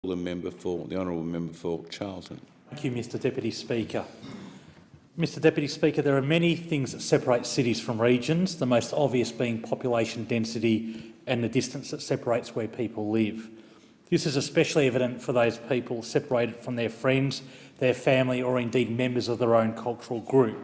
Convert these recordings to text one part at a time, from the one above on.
the Honourable Member for Charlton. Thank you, Mr Deputy Speaker. Mr Deputy Speaker, there are many things that separate cities from regions, the most obvious being population density and the distance that separates where people live. This is especially evident for those people separated from their friends, their family or indeed members of their own cultural group.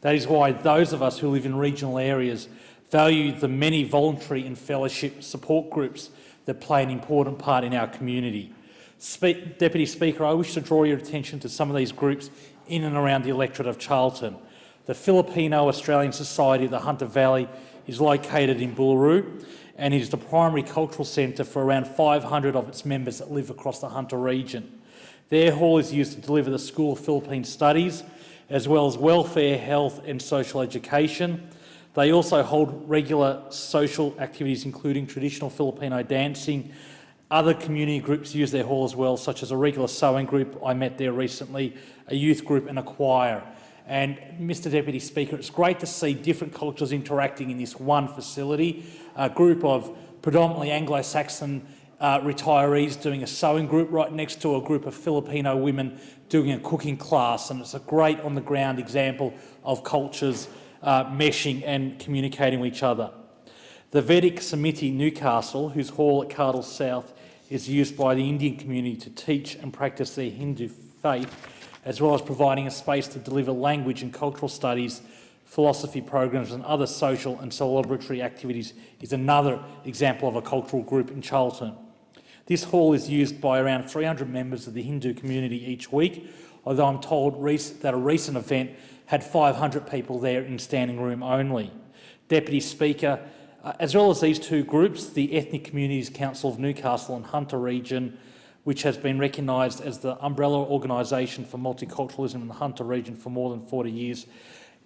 That is why those of us who live in regional areas value the many voluntary and fellowship support groups that play an important part in our community. Deputy Speaker, I wish to draw your attention to some of these groups in and around the electorate of Charlton. The Filipino-Australian Society of the Hunter Valley is located in Buluru and is the primary cultural centre for around 500 of its members that live across the Hunter region. Their hall is used to deliver the School of Philippine Studies, as well as welfare, health and social education. They also hold regular social activities including traditional Filipino dancing. Other community groups use their hall as well, such as a regular sewing group I met there recently, a youth group and a choir. And Mr Deputy Speaker, it's great to see different cultures interacting in this one facility. A group of predominantly Anglo-Saxon retirees doing a sewing group right next to a group of Filipino women doing a cooking class, and it's a great on-the-ground example of cultures meshing and communicating with each other. The Vedic Samiti Newcastle, whose hall at Cardle South is used by the Indian community to teach and practice their Hindu faith, as well as providing a space to deliver language and cultural studies, philosophy programs and other social and celebratory activities, is another example of a cultural group in Charlton. This hall is used by around 300 members of the Hindu community each week, although I'm told that a recent event had 500 people there in standing room only. Deputy Speaker, as well as these two groups, the Ethnic Communities Council of Newcastle and Hunter Region, which has been recognised as the umbrella organisation for multiculturalism in the Hunter Region for more than 40 years,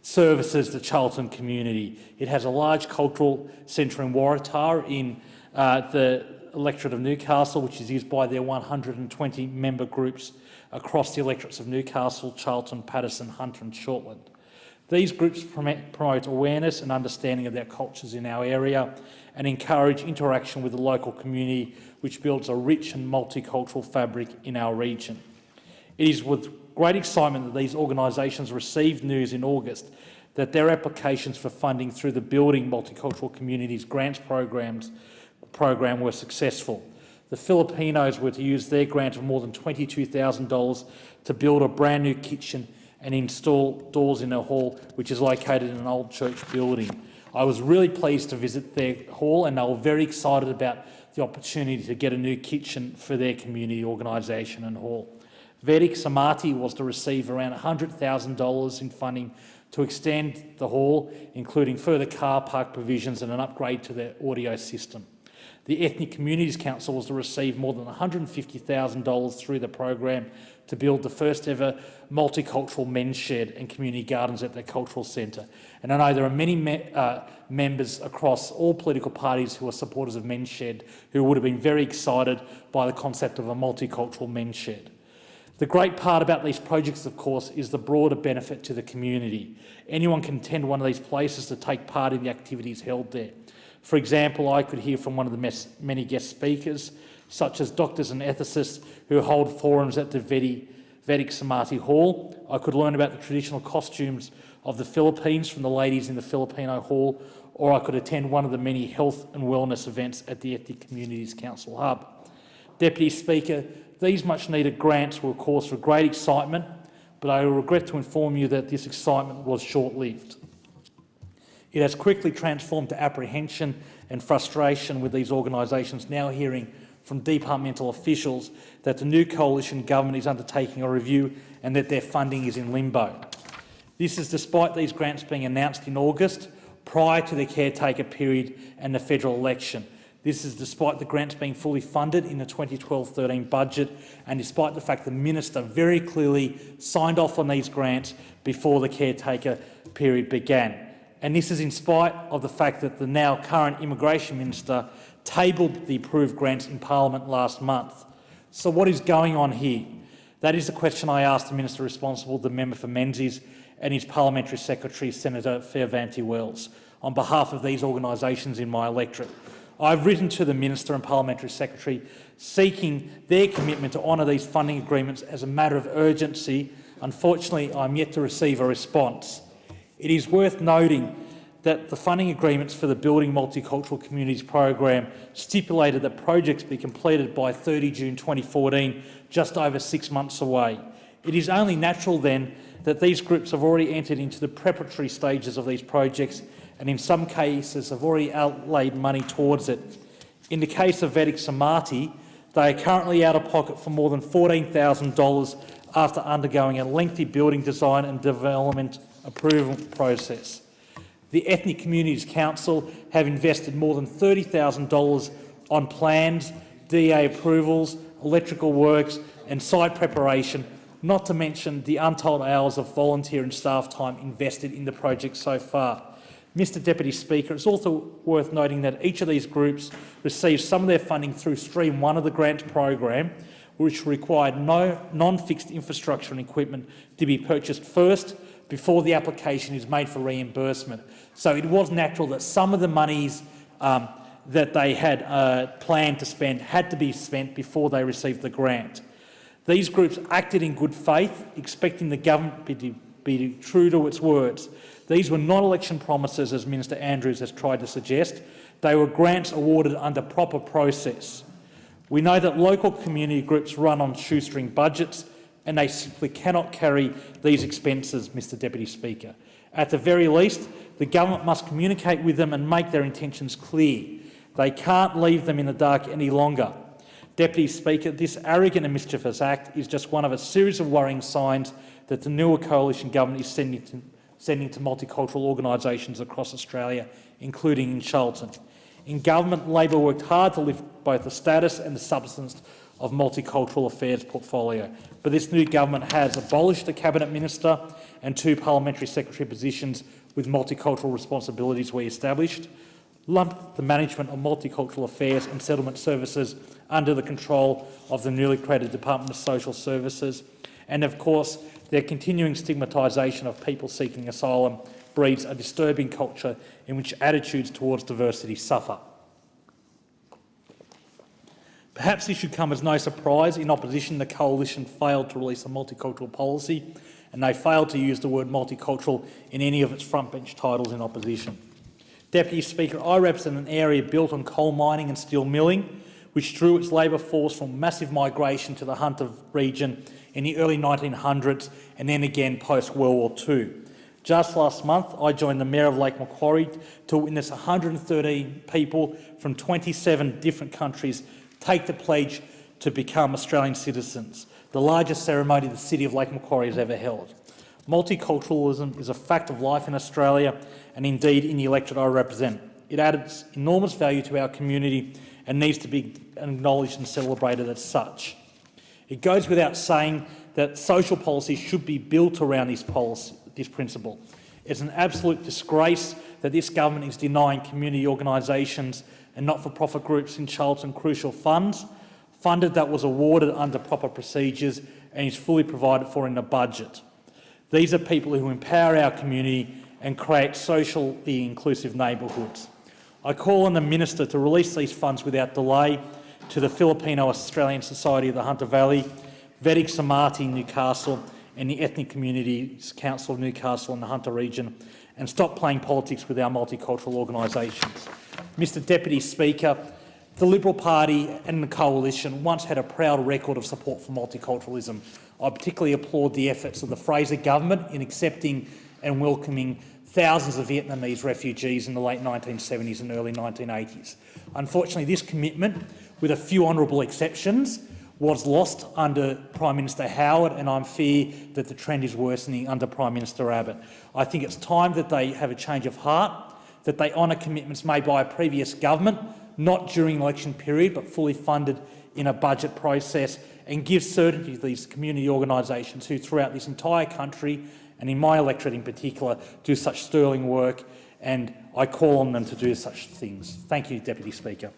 services the Charlton community. It has a large cultural centre in Waratah in the electorate of Newcastle, which is used by their 120 member groups across the electorates of Newcastle, Charlton, Paterson, Hunter and Shortland. These groups promote awareness and understanding of their cultures in our area and encourage interaction with the local community, which builds a rich and multicultural fabric in our region. It is with great excitement that these organisations received news in August that their applications for funding through the Building Multicultural Communities Grants program were successful. The Filipinos were to use their grant of more than $22,000 to build a brand new kitchen and install doors in their hall, which is located in an old church building. I was really pleased to visit their hall and they were very excited about the opportunity to get a new kitchen for their community organisation and hall. Vedic Samati was to receive around $100,000 in funding to extend the hall, including further car park provisions and an upgrade to their audio system. The Ethnic Communities Council was to receive more than $150,000 through the program to build the first ever multicultural men's shed and community gardens at their cultural centre. And I know there are many members across all political parties who are supporters of men's shed who would have been very excited by the concept of a multicultural men's shed. The great part about these projects, of course, is the broader benefit to the community. Anyone can attend one of these places to take part in the activities held there. For example, I could hear from one of the many guest speakers, such as doctors and ethicists who hold forums at the Vedic Samati Hall. I could learn about the traditional costumes of the Philippines from the ladies in the Filipino Hall, or I could attend one of the many health and wellness events at the Ethnic Communities Council Hub. Deputy Speaker, these much-needed grants were a cause for great excitement, but I regret to inform you that this excitement was short-lived. It has quickly transformed to apprehension and frustration, with these organisations now hearing from departmental officials that the new coalition government is undertaking a review and that their funding is in limbo. This is despite these grants being announced in August, prior to the caretaker period and the federal election. This is despite the grants being fully funded in the 2012-13 budget and despite the fact the Minister very clearly signed off on these grants before the caretaker period began. And this is in spite of the fact that the now current Immigration Minister tabled the approved grants in Parliament last month. So what is going on here? That is the question I asked the Minister responsible, the member for Menzies, and his Parliamentary Secretary, Senator Fiervanti Wells, on behalf of these organisations in my electorate. I've written to the Minister and Parliamentary Secretary seeking their commitment to honour these funding agreements as a matter of urgency. Unfortunately, I'm yet to receive a response. It is worth noting that the funding agreements for the Building Multicultural Communities program stipulated that projects be completed by 30 June 2014, just over 6 months away. It is only natural then that these groups have already entered into the preparatory stages of these projects and in some cases have already outlaid money towards it. In the case of Vedic Samadhi, they are currently out of pocket for more than $14,000 after undergoing a lengthy building design and development approval process. The Ethnic Communities Council have invested more than $30,000 on plans, DA approvals, electrical works and site preparation, not to mention the untold hours of volunteer and staff time invested in the project so far. Mr Deputy Speaker, it's also worth noting that each of these groups received some of their funding through Stream 1 of the grant program, which required no non-fixed infrastructure and equipment to be purchased first before the application is made for reimbursement. So it was natural that some of the monies that they had planned to spend had to be spent before they received the grant. These groups acted in good faith, expecting the government to be true to its words. These were not election promises, as Minister Andrews has tried to suggest. They were grants awarded under proper process. We know that local community groups run on shoestring budgets and they simply cannot carry these expenses, Mr Deputy Speaker. At the very least, the government must communicate with them and make their intentions clear. They can't leave them in the dark any longer. Deputy Speaker, this arrogant and mischievous act is just one of a series of worrying signs that the newer coalition government is sending to multicultural organisations across Australia, including in Charlton. In government, Labor worked hard to lift both the status and the substance of multicultural affairs portfolio, but this new government has abolished the Cabinet Minister and 2 Parliamentary Secretary positions with multicultural responsibilities we established, lumped the management of multicultural affairs and settlement services under the control of the newly created Department of Social Services, and of course their continuing stigmatisation of people seeking asylum breeds a disturbing culture in which attitudes towards diversity suffer. Perhaps this should come as no surprise. In opposition, the coalition failed to release a multicultural policy, and they failed to use the word multicultural in any of its frontbench titles in opposition. Deputy Speaker, I represent an area built on coal mining and steel milling, which drew its labour force from massive migration to the Hunter region in the early 1900s and then again post-World War II. Just last month, I joined the Mayor of Lake Macquarie to witness 113 people from 27 different countries take the pledge to become Australian citizens, the largest ceremony the City of Lake Macquarie has ever held. Multiculturalism is a fact of life in Australia and indeed in the electorate I represent. It adds enormous value to our community and needs to be acknowledged and celebrated as such. It goes without saying that social policy should be built around this principle. It's an absolute disgrace that this government is denying community organisations and not-for-profit groups in Charlton crucial funds, funded that was awarded under proper procedures and is fully provided for in the budget. These are people who empower our community and create socially inclusive neighbourhoods. I call on the Minister to release these funds without delay to the Filipino-Australian Society of the Hunter Valley, Vedic Samadhi Newcastle and the Ethnic Communities Council of Newcastle and the Hunter region, and stop playing politics with our multicultural organisations. Mr Deputy Speaker, the Liberal Party and the Coalition once had a proud record of support for multiculturalism. I particularly applaud the efforts of the Fraser government in accepting and welcoming thousands of Vietnamese refugees in the late 1970s and early 1980s. Unfortunately, this commitment, with a few honourable exceptions, was lost under Prime Minister Howard, and I'm fear that the trend is worsening under Prime Minister Abbott. I think it's time that they have a change of heart, that they honour commitments made by a previous government, not during the election period, but fully funded in a budget process, and give certainty to these community organisations who throughout this entire country, and in my electorate in particular, do such sterling work, and I call on them to do such things. Thank you, Deputy Speaker.